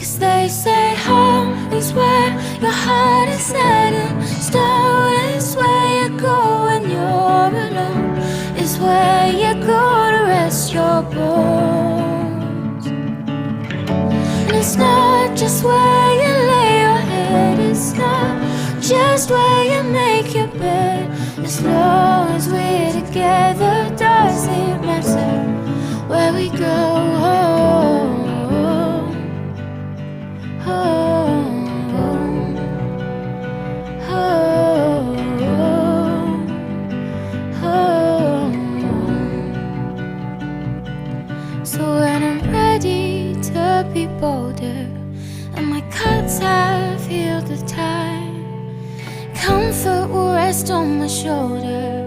'Cause they say home is where your heart is set in stone. Is where you go when you're alone. Is where you go to rest your bones. And it's not just where you lay your head. It's not just where you make your bed. As long as we're together, does it matter where we go? So when I'm ready to be bolder and my cuts have healed the time, comfort will rest on my shoulder.